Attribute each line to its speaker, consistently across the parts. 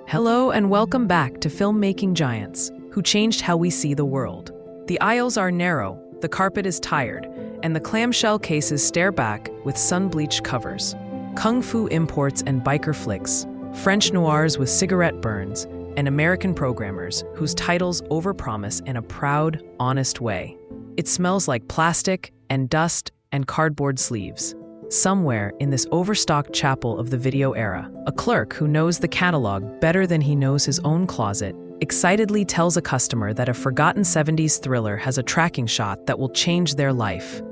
Speaker 1: Hello and welcome back to Filmmaking Giants, who changed how we see the world. The aisles are narrow, the carpet is tired, and the clamshell cases stare back with sun-bleached covers. Kung fu imports and biker flicks, French noirs with cigarette burns, and American programmers whose titles overpromise in a proud, honest way. It smells like plastic and dust and cardboard sleeves. Somewhere in this overstocked chapel of the video era, a clerk who knows the catalog better than he knows his own closet excitedly tells a customer that a forgotten 70s thriller has a tracking shot that will change their life.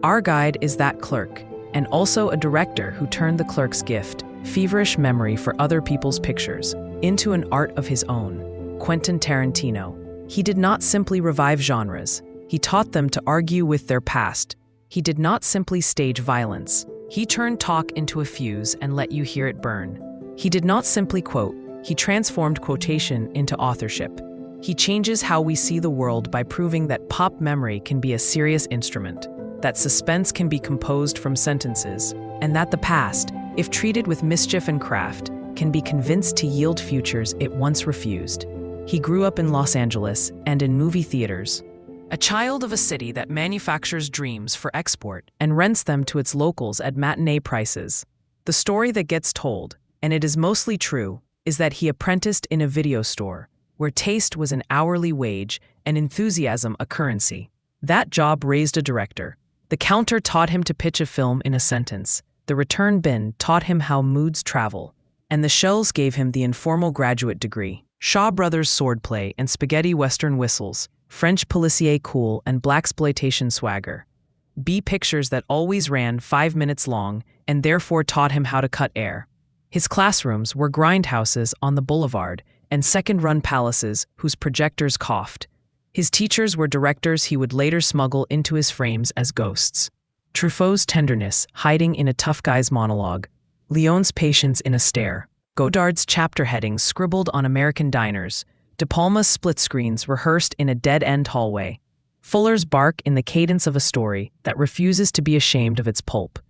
Speaker 1: Our guide is that clerk, and also a director who turned the clerk's gift, feverish memory for other people's pictures, into an art of his own. Quentin Tarantino. He did not simply revive genres. He taught them to argue with their past. He did not simply stage violence. He turned talk into a fuse and let you hear it burn. He did not simply quote. He transformed quotation into authorship. He changes how we see the world by proving that pop memory can be a serious instrument, that suspense can be composed from sentences, and that the past, if treated with mischief and craft, can be convinced to yield futures it once refused. He grew up in Los Angeles and in movie theaters. A child of a city that manufactures dreams for export and rents them to its locals at matinee prices. The story that gets told, and it is mostly true, is that he apprenticed in a video store, where taste was an hourly wage and enthusiasm a currency. That job raised a director. The counter taught him to pitch a film in a sentence. The return bin taught him how moods travel. And the shells gave him the informal graduate degree. Shaw Brothers swordplay and spaghetti western whistles, French policier cool and blaxploitation swagger. B pictures that always ran 5 minutes long and therefore taught him how to cut air. His classrooms were grindhouses on the boulevard and second-run palaces whose projectors coughed. His teachers were directors he would later smuggle into his frames as ghosts. Truffaut's tenderness hiding in a tough guy's monologue. Leone's patience in a stare. Godard's chapter headings scribbled on American diners. De Palma's split screens rehearsed in a dead-end hallway. Fuller's bark in the cadence of a story that refuses to be ashamed of its pulp.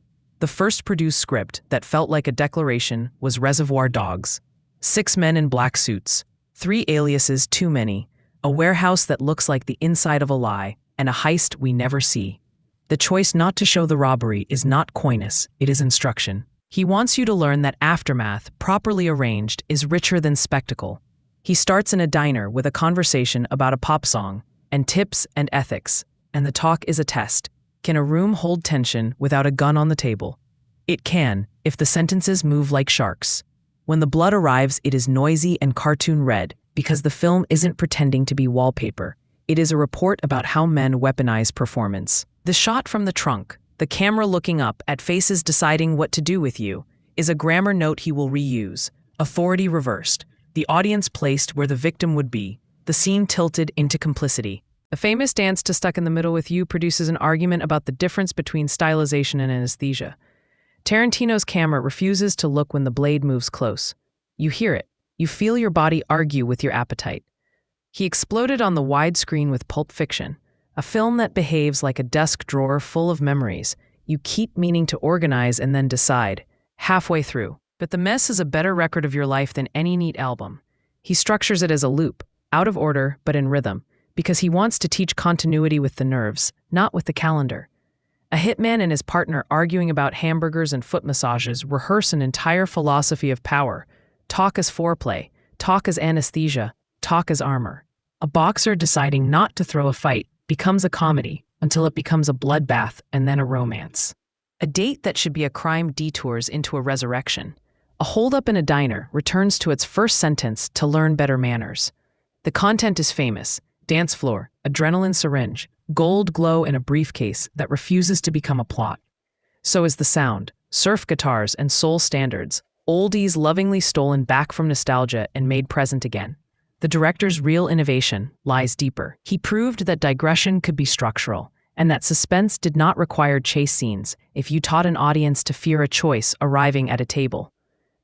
Speaker 1: The first produced script that felt like a declaration was Reservoir Dogs. 6 men in black suits, 3 aliases too many, a warehouse that looks like the inside of a lie, and a heist we never see. The choice not to show the robbery is not coyness, it is instruction. He wants you to learn that aftermath, properly arranged, is richer than spectacle. He starts in a diner with a conversation about a pop song, and tips and ethics, and the talk is a test. Can a room hold tension without a gun on the table? It can, if the sentences move like sharks. When the blood arrives, it is noisy and cartoon red, because the film isn't pretending to be wallpaper. It is a report about how men weaponize performance. The shot from the trunk, the camera looking up at faces deciding what to do with you, is a grammar note he will reuse. Authority reversed. The audience placed where the victim would be, the scene tilted into complicity. The famous dance to Stuck in the Middle with You produces an argument about the difference between stylization and anesthesia. Tarantino's camera refuses to look when the blade moves close. You hear it. You feel your body argue with your appetite. He exploded on the widescreen with Pulp Fiction, a film that behaves like a desk drawer full of memories you keep meaning to organize and then decide, halfway through. But the mess is a better record of your life than any neat album. He structures it as a loop, out of order but in rhythm, because he wants to teach continuity with the nerves, not with the calendar. A hitman and his partner arguing about hamburgers and foot massages rehearse an entire philosophy of power. Talk as foreplay, talk as anesthesia, talk as armor. A boxer deciding not to throw a fight becomes a comedy until it becomes a bloodbath and then a romance. A date that should be a crime detours into a resurrection. A holdup in a diner returns to its first sentence to learn better manners. The content is famous. Dance floor, adrenaline syringe, gold glow in a briefcase that refuses to become a plot. So is the sound, surf guitars and soul standards, oldies lovingly stolen back from nostalgia and made present again. The director's real innovation lies deeper. He proved that digression could be structural, and that suspense did not require chase scenes if you taught an audience to fear a choice arriving at a table.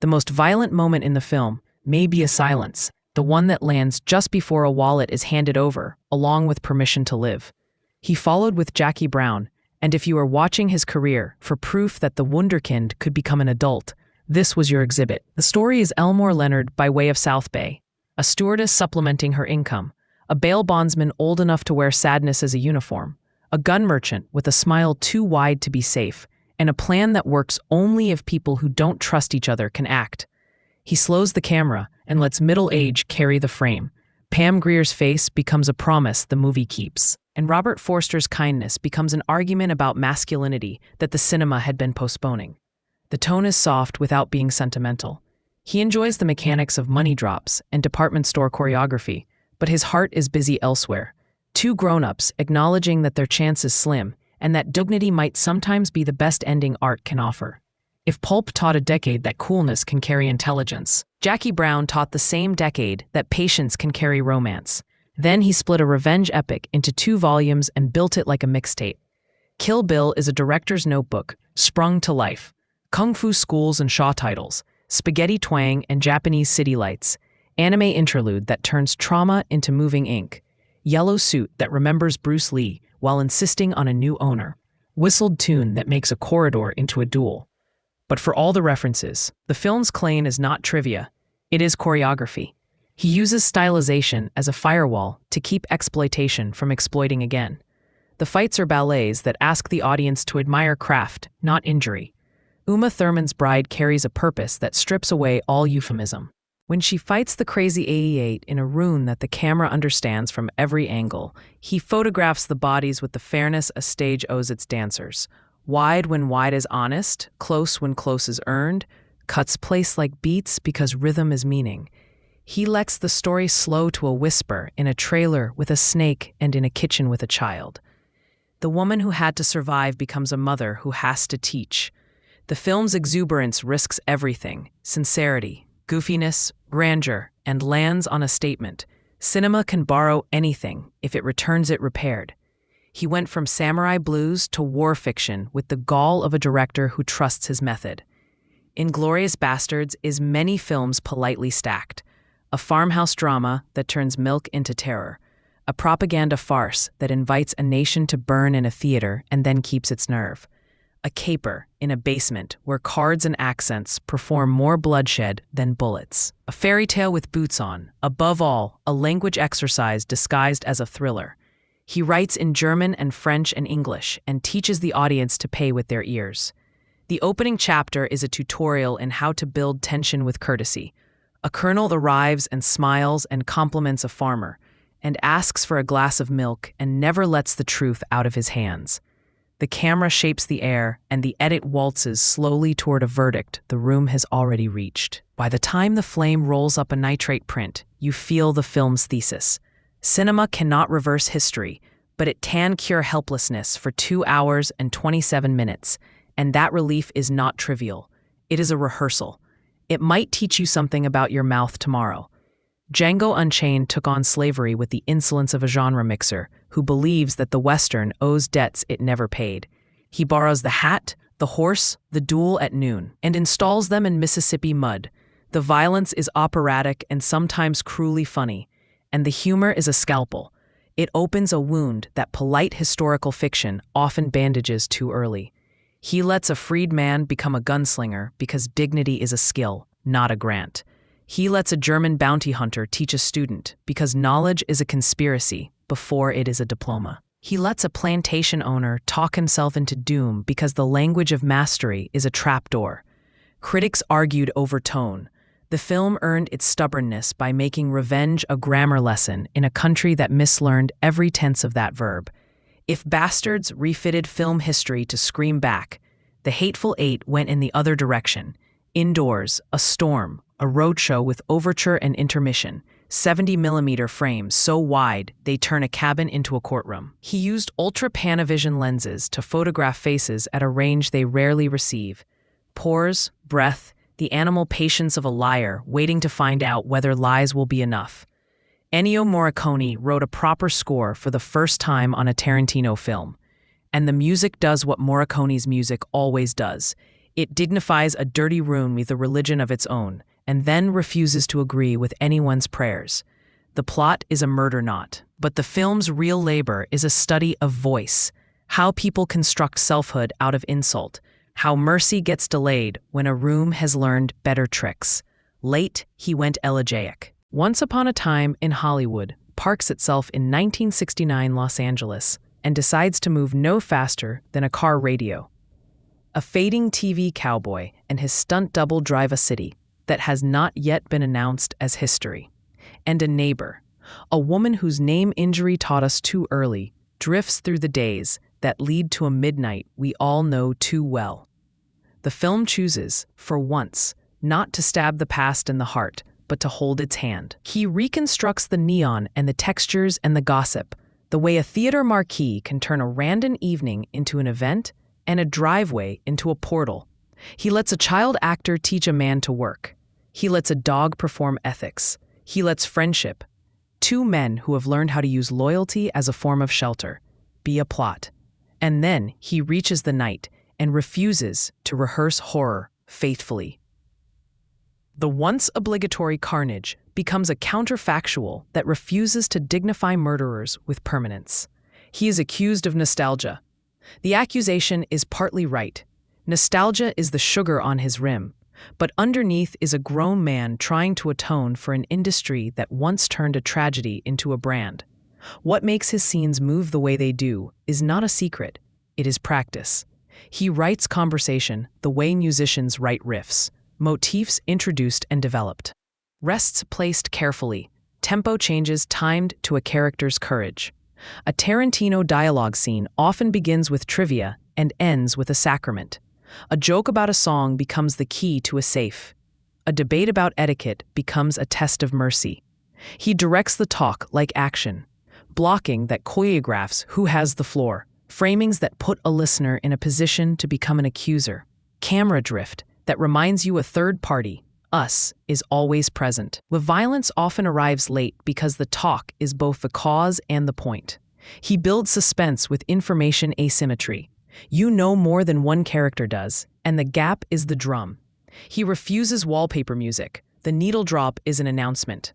Speaker 1: The most violent moment in the film may be a silence, the one that lands just before a wallet is handed over, along with permission to live. He followed with Jackie Brown, and if you are watching his career for proof that the wunderkind could become an adult, This was your exhibit. The story is Elmore Leonard by way of South Bay, a stewardess supplementing her income, a bail bondsman old enough to wear sadness as a uniform, a gun merchant with a smile too wide to be safe, and a plan that works only if people who don't trust each other can act. He slows the camera and lets middle age carry the frame. Pam Grier's face becomes a promise the movie keeps, and Robert Forster's kindness becomes an argument about masculinity that the cinema had been postponing. The tone is soft without being sentimental. He enjoys the mechanics of money drops and department store choreography, but his heart is busy elsewhere. Two grown-ups acknowledging that their chance is slim and that dignity might sometimes be the best ending art can offer. If Pulp taught a decade that coolness can carry intelligence, Jackie Brown taught the same decade that patience can carry romance. Then he split a revenge epic into 2 volumes and built it like a mixtape. Kill Bill is a director's notebook, sprung to life. Kung Fu schools and Shaw titles, spaghetti twang and Japanese city lights, anime interlude that turns trauma into moving ink, yellow suit that remembers Bruce Lee while insisting on a new owner, whistled tune that makes a corridor into a duel. But for all the references, the film's claim is not trivia, it is choreography. He uses stylization as a firewall to keep exploitation from exploiting again. The fights are ballets that ask the audience to admire craft, not injury. Uma Thurman's bride carries a purpose that strips away all euphemism. When she fights the crazy 88 in a rune that the camera understands from every angle, he photographs the bodies with the fairness a stage owes its dancers. Wide when wide is honest, close when close is earned, cuts place like beats because rhythm is meaning. He lets the story slow to a whisper in a trailer with a snake and in a kitchen with a child. The woman who had to survive becomes a mother who has to teach. The film's exuberance risks everything: sincerity, goofiness, grandeur, and lands on a statement. Cinema can borrow anything if it returns it repaired. He went from samurai blues to war fiction with the gall of a director who trusts his method. Inglourious Basterds is many films politely stacked. A farmhouse drama that turns milk into terror. A propaganda farce that invites a nation to burn in a theater and then keeps its nerve. A caper in a basement where cards and accents perform more bloodshed than bullets. A fairy tale with boots on, above all, a language exercise disguised as a thriller. He writes in German and French and English and teaches the audience to pay with their ears. The opening chapter is a tutorial in how to build tension with courtesy. A colonel arrives and smiles and compliments a farmer, and asks for a glass of milk and never lets the truth out of his hands. The camera shapes the air, and the edit waltzes slowly toward a verdict the room has already reached. By the time the flame rolls up a nitrate print, you feel the film's thesis. Cinema cannot reverse history, but it can cure helplessness for 2 hours and 27 minutes, and that relief is not trivial. It is a rehearsal. It might teach you something about your mouth tomorrow. Django Unchained took on slavery with the insolence of a genre mixer who believes that the Western owes debts it never paid. He borrows the hat, the horse, the duel at noon, and installs them in Mississippi mud. The violence is operatic and sometimes cruelly funny, and the humor is a scalpel. It opens a wound that polite historical fiction often bandages too early. He lets a freed man become a gunslinger because dignity is a skill, not a grant. He lets a German bounty hunter teach a student because knowledge is a conspiracy before it is a diploma. He lets a plantation owner talk himself into doom because the language of mastery is a trapdoor. Critics argued over tone. The film earned its stubbornness by making revenge a grammar lesson in a country that mislearned every tense of that verb. If Bastards refitted film history to scream back, The Hateful Eight went in the other direction. Indoors, a storm, a roadshow with overture and intermission, 70mm frames so wide they turn a cabin into a courtroom. He used ultra-panavision lenses to photograph faces at a range they rarely receive. Pores, breath, the animal patience of a liar waiting to find out whether lies will be enough. Ennio Morricone wrote a proper score for the first time on a Tarantino film. And the music does what Morricone's music always does. It dignifies a dirty room with a religion of its own, and then refuses to agree with anyone's prayers. The plot is a murder knot, but the film's real labor is a study of voice, how people construct selfhood out of insult, How mercy gets delayed when a room has learned better tricks. Late, he went elegiac. Once Upon a Time in Hollywood parks itself in 1969 Los Angeles and decides to move no faster than a car radio. A fading TV cowboy and his stunt double drive a city that has not yet been announced as history. And a neighbor, a woman whose name injury taught us too early, drifts through the days that lead to a midnight we all know too well. The film chooses, for once, not to stab the past in the heart, but to hold its hand. He reconstructs the neon and the textures and the gossip, the way a theater marquee can turn a random evening into an event and a driveway into a portal. He lets a child actor teach a man to work. He lets a dog perform ethics. He lets friendship, two men who have learned how to use loyalty as a form of shelter, be a plot. And then he reaches the night and refuses to rehearse horror faithfully. The once obligatory carnage becomes a counterfactual that refuses to dignify murderers with permanence. He is accused of nostalgia. The accusation is partly right. Nostalgia is the sugar on his rim, but underneath is a grown man trying to atone for an industry that once turned a tragedy into a brand. What makes his scenes move the way they do is not a secret, it is practice. He writes conversation the way musicians write riffs, motifs introduced and developed. Rests placed carefully, tempo changes timed to a character's courage. A Tarantino dialogue scene often begins with trivia and ends with a sacrament. A joke about a song becomes the key to a safe. A debate about etiquette becomes a test of mercy. He directs the talk like action, blocking that choreographs who has the floor, framings that put a listener in a position to become an accuser, camera drift that reminds you a third party, us, is always present. The violence often arrives late because the talk is both the cause and the point. He builds suspense with information asymmetry. You know more than one character does, and the gap is the drum. He refuses wallpaper music. The needle drop is an announcement.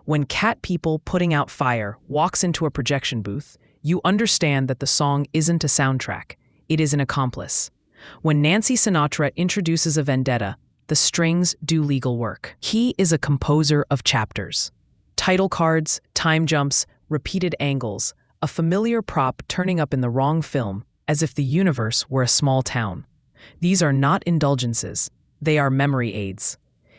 Speaker 1: When Cat People Putting Out Fire walks into a projection booth, you understand that the song isn't a soundtrack, it is an accomplice. When Nancy Sinatra introduces a vendetta, the strings do legal work. He is a composer of chapters. Title cards, time jumps, repeated angles, a familiar prop turning up in the wrong film, as if the universe were a small town. These are not indulgences, they are memory aids.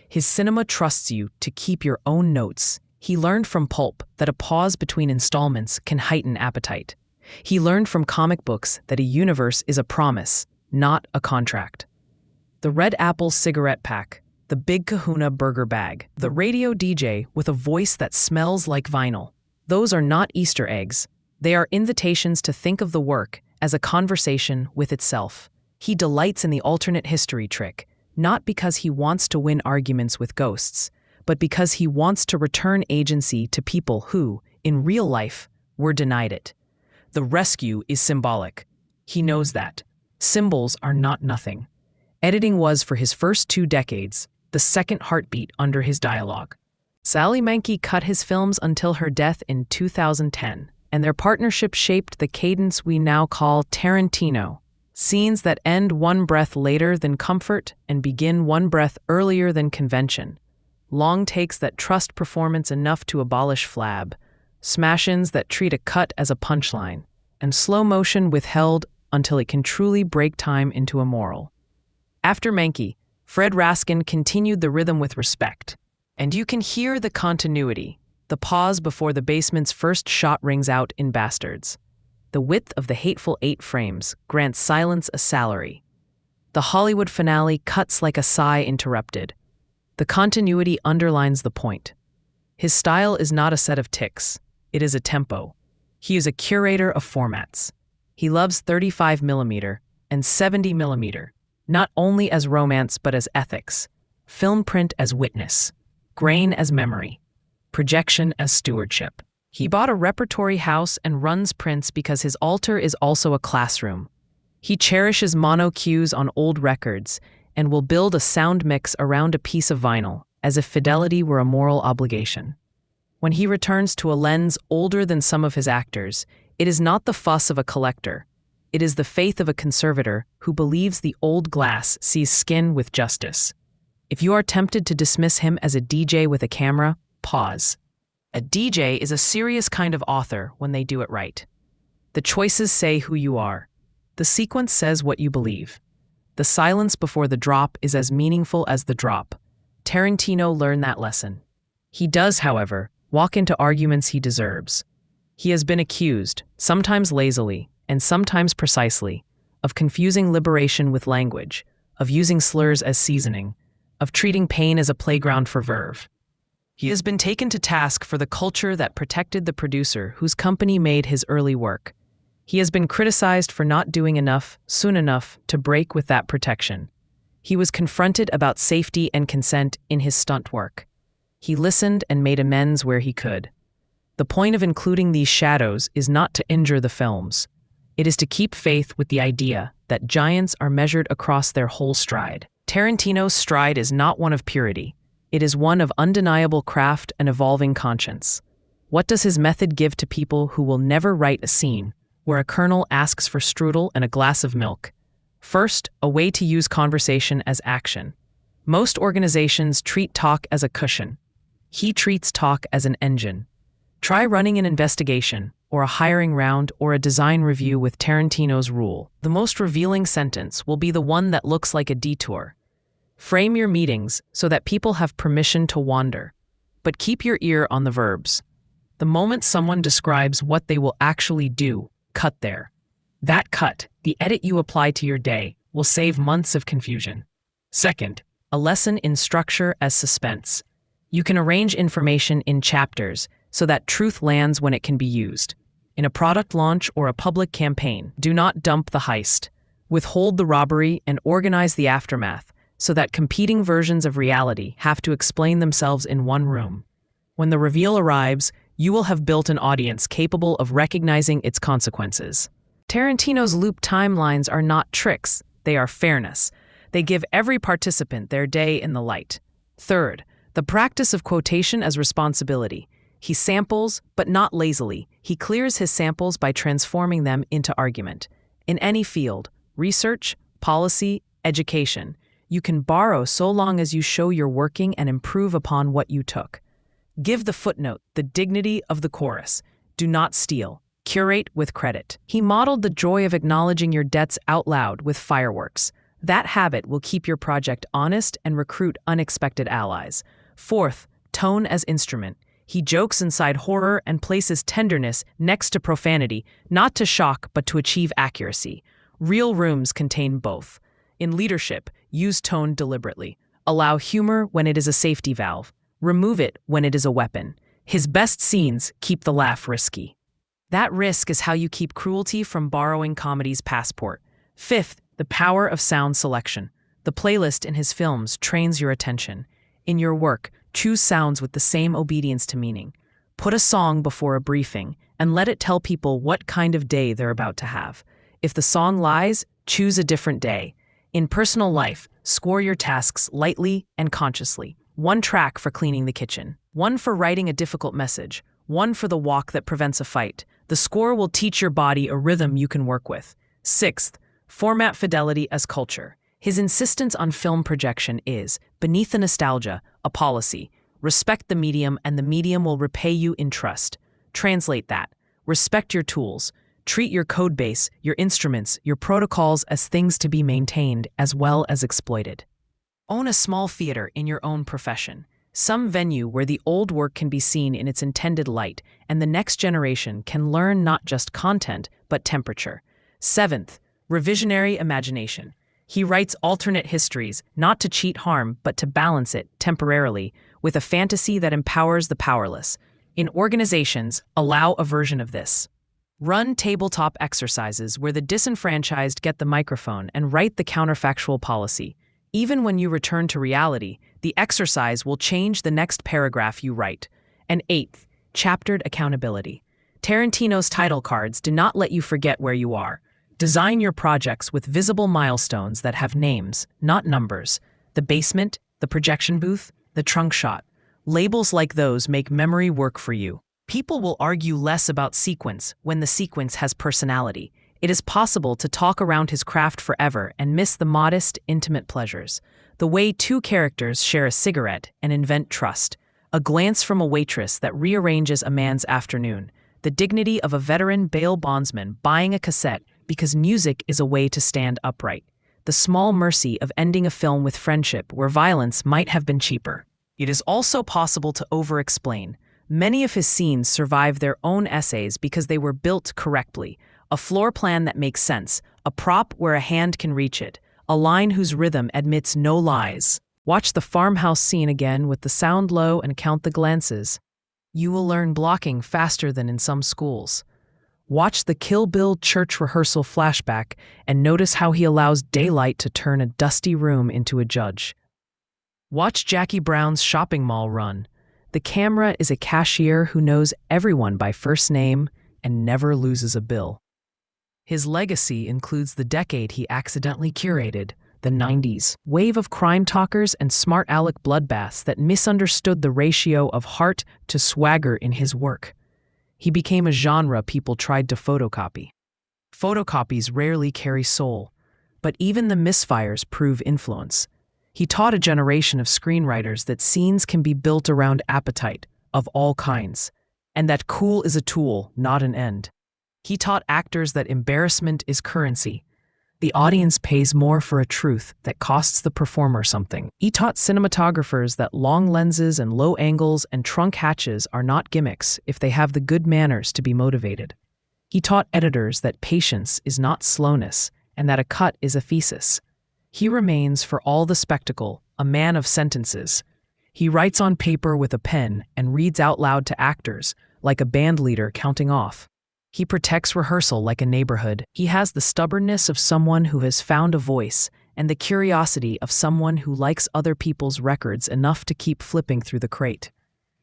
Speaker 1: His cinema trusts you to keep your own notes. He learned from Pulp that a pause between installments can heighten appetite. He learned from comic books that a universe is a promise, not a contract. The Red Apple cigarette pack, the Big Kahuna burger bag, the radio DJ with a voice that smells like vinyl. Those are not Easter eggs. They are invitations to think of the work as a conversation with itself. He delights in the alternate history trick, not because he wants to win arguments with ghosts, but because he wants to return agency to people who, in real life, were denied it. The rescue is symbolic. He knows that. Symbols are not nothing. Editing was, for his first 2 decades, the second heartbeat under his dialogue. Sally Menke cut his films until her death in 2010, and their partnership shaped the cadence we now call Tarantino. Scenes that end one breath later than comfort and begin one breath earlier than convention. Long takes that trust performance enough to abolish flab, smash-ins that treat a cut as a punchline, and slow motion withheld until it can truly break time into a moral. After Menke, Fred Raskin continued the rhythm with respect, and you can hear the continuity, the pause before the basement's first shot rings out in Bastards. The width of the hateful 8 frames grants silence a salary. The Hollywood finale cuts like a sigh interrupted. The continuity underlines the point. His style is not a set of ticks, it is a tempo. He is a curator of formats. He loves 35mm and 70mm, not only as romance but as ethics, film print as witness, grain as memory, projection as stewardship. He bought a repertory house and runs prints because his altar is also a classroom. He cherishes mono cues on old records and will build a sound mix around a piece of vinyl, as if fidelity were a moral obligation. When he returns to a lens older than some of his actors, it is not the fuss of a collector. It is the faith of a conservator who believes the old glass sees skin with justice. If you are tempted to dismiss him as a DJ with a camera, pause. A DJ is a serious kind of author when they do it right. The choices say who you are. The sequence says what you believe. The silence before the drop is as meaningful as the drop. Tarantino learned that lesson. He does, however, walk into arguments he deserves. He has been accused, sometimes lazily, and sometimes precisely, of confusing liberation with language, of using slurs as seasoning, of treating pain as a playground for verve. He has been taken to task for the culture that protected the producer whose company made his early work. He has been criticized for not doing enough, soon enough, to break with that protection. He was confronted about safety and consent in his stunt work. He listened and made amends where he could. The point of including these shadows is not to injure the films. It is to keep faith with the idea that giants are measured across their whole stride. Tarantino's stride is not one of purity. It is one of undeniable craft and evolving conscience. What does his method give to people who will never write a scene where a colonel asks for strudel and a glass of milk? First, a way to use conversation as action. Most organizations treat talk as a cushion. He treats talk as an engine. Try running an investigation, or a hiring round, or a design review with Tarantino's rule. The most revealing sentence will be the one that looks like a detour. Frame your meetings so that people have permission to wander, but keep your ear on the verbs. The moment someone describes what they will actually do, cut there. That cut, the edit you apply to your day, will save months of confusion. Second, a lesson in structure as suspense. You can arrange information in chapters so that truth lands when it can be used. In a product launch or a public campaign, do not dump the heist. Withhold the robbery and organize the aftermath so that competing versions of reality have to explain themselves in one room. When the reveal arrives, you will have built an audience capable of recognizing its consequences. Tarantino's loop timelines are not tricks, they are fairness. They give every participant their day in the light. Third, the practice of quotation as responsibility. He samples, but not lazily. He clears his samples by transforming them into argument. In any field, research, policy, education, you can borrow so long as you show you're working and improve upon what you took. Give the footnote the dignity of the chorus. Do not steal. Curate with credit. He modeled the joy of acknowledging your debts out loud with fireworks. That habit will keep your project honest and recruit unexpected allies. Fourth, tone as instrument. He jokes inside horror and places tenderness next to profanity, not to shock but to achieve accuracy. Real rooms contain both. In leadership, use tone deliberately. Allow humor when it is a safety valve. Remove it when it is a weapon. His best scenes keep the laugh risky. That risk is how you keep cruelty from borrowing comedy's passport. Fifth, the power of sound selection. The playlist in his films trains your attention. In your work, choose sounds with the same obedience to meaning. Put a song before a briefing and let it tell people what kind of day they're about to have. If the song lies, choose a different day. In personal life, score your tasks lightly and consciously. One track for cleaning the kitchen, one for writing a difficult message, one for the walk that prevents a fight. The score will teach your body a rhythm you can work with. Sixth, format fidelity as culture. His insistence on film projection is, beneath the nostalgia, a policy. Respect the medium and the medium will repay you in trust. Translate that. Respect your tools. Treat your code base, your instruments, your protocols as things to be maintained as well as exploited. Own a small theater in your own profession. Some venue where the old work can be seen in its intended light and the next generation can learn not just content, but temperature. Seventh, revisionary imagination. He writes alternate histories, not to cheat harm, but to balance it, temporarily, with a fantasy that empowers the powerless. In organizations, allow a version of this. Run tabletop exercises where the disenfranchised get the microphone and write the counterfactual policy. Even when you return to reality, the exercise will change the next paragraph you write. And eighth, chaptered accountability. Tarantino's title cards do not let you forget where you are. Design your projects with visible milestones that have names, not numbers. The basement, the projection booth, the trunk shot. Labels like those make memory work for you. People will argue less about sequence when the sequence has personality. It is possible to talk around his craft forever and miss the modest, intimate pleasures. The way two characters share a cigarette and invent trust. A glance from a waitress that rearranges a man's afternoon. The dignity of a veteran bail bondsman buying a cassette because music is a way to stand upright. The small mercy of ending a film with friendship where violence might have been cheaper. It is also possible to over-explain. Many of his scenes survive their own essays because they were built correctly. A floor plan that makes sense, a prop where a hand can reach it, a line whose rhythm admits no lies. Watch the farmhouse scene again with the sound low and count the glances. You will learn blocking faster than in some schools. Watch the Kill Bill church rehearsal flashback and notice how he allows daylight to turn a dusty room into a judge. Watch Jackie Brown's shopping mall run. The camera is a cashier who knows everyone by first name and never loses a bill. His legacy includes the decade he accidentally curated, the 90s, wave of crime talkers and smart aleck bloodbaths that misunderstood the ratio of heart to swagger in his work. He became a genre people tried to photocopy. Photocopies rarely carry soul, but even the misfires prove influence. He taught a generation of screenwriters that scenes can be built around appetite of all kinds, and that cool is a tool, not an end. He taught actors that embarrassment is currency. The audience pays more for a truth that costs the performer something. He taught cinematographers that long lenses and low angles and trunk hatches are not gimmicks if they have the good manners to be motivated. He taught editors that patience is not slowness and that a cut is a thesis. He remains, for all the spectacle, a man of sentences. He writes on paper with a pen and reads out loud to actors, like a band leader counting off. He protects rehearsal like a neighborhood. He has the stubbornness of someone who has found a voice and the curiosity of someone who likes other people's records enough to keep flipping through the crate.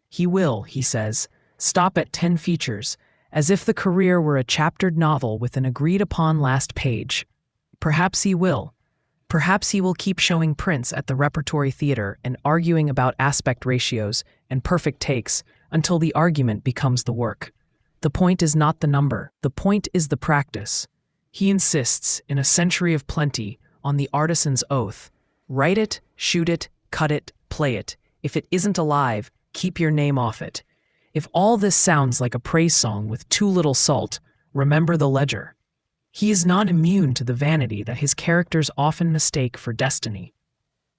Speaker 1: He will, he says, stop at 10 features, as if the career were a chaptered novel with an agreed-upon last page. Perhaps he will. Perhaps he will keep showing prints at the repertory theater and arguing about aspect ratios and perfect takes until the argument becomes the work. The point is not the number, the point is the practice. He insists, in a century of plenty, on the artisan's oath. Write it, shoot it, cut it, play it. If it isn't alive, keep your name off it. If all this sounds like a praise song with too little salt, remember the ledger. He is not immune to the vanity that his characters often mistake for destiny.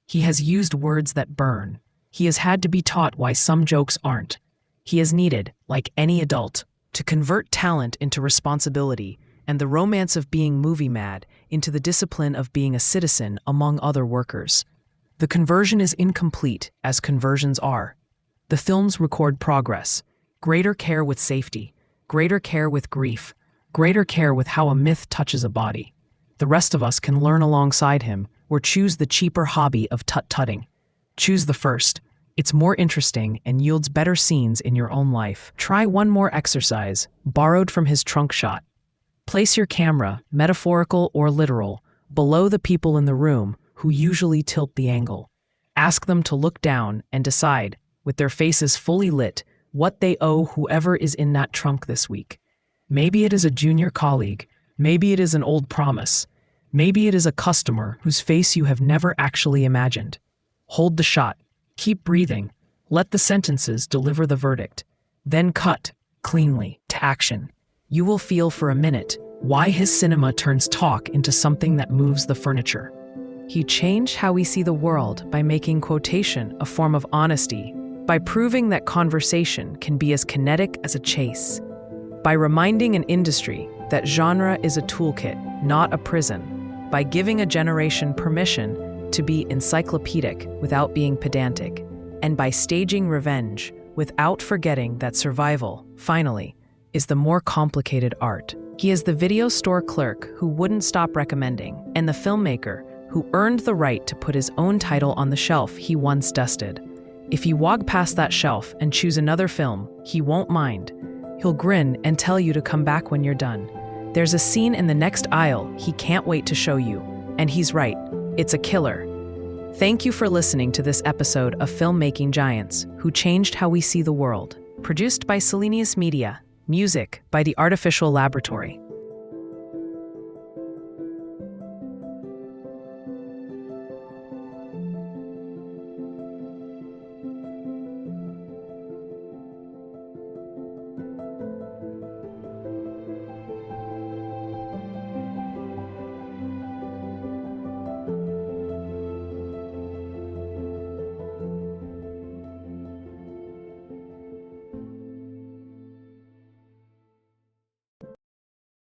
Speaker 1: He has used words that burn. He has had to be taught why some jokes aren't. He has needed, like any adult, to convert talent into responsibility and the romance of being movie mad into the discipline of being a citizen among other workers. The conversion is incomplete, as conversions are. The films record progress, greater care with safety, greater care with grief, greater care with how a myth touches a body. The rest of us can learn alongside him or choose the cheaper hobby of tut-tutting. Choose the first. It's more interesting and yields better scenes in your own life. Try one more exercise, borrowed from his trunk shot. Place your camera, metaphorical or literal, below the people in the room who usually tilt the angle. Ask them to look down and decide, with their faces fully lit, what they owe whoever is in that trunk this week. Maybe it is a junior colleague. Maybe it is an old promise. Maybe it is a customer whose face you have never actually imagined. Hold the shot. Keep breathing. Let the sentences deliver the verdict. Then cut, cleanly, to action. You will feel for a minute why his cinema turns talk into something that moves the furniture. He changed how we see the world by making quotation a form of honesty, by proving that conversation can be as kinetic as a chase, by reminding an industry that genre is a toolkit, not a prison, by giving a generation permission to be encyclopedic without being pedantic, and by staging revenge without forgetting that survival, finally, is the more complicated art. He is the video store clerk who wouldn't stop recommending, and the filmmaker who earned the right to put his own title on the shelf he once dusted. If you walk past that shelf and choose another film, he won't mind. He'll grin and tell you to come back when you're done. There's a scene in the next aisle he can't wait to show you, and he's right. It's a killer. Thank you for listening to this episode of Filmmaking Giants Who Changed How We See the World. Produced by Selenius Media. Music by The Artificial Laboratory.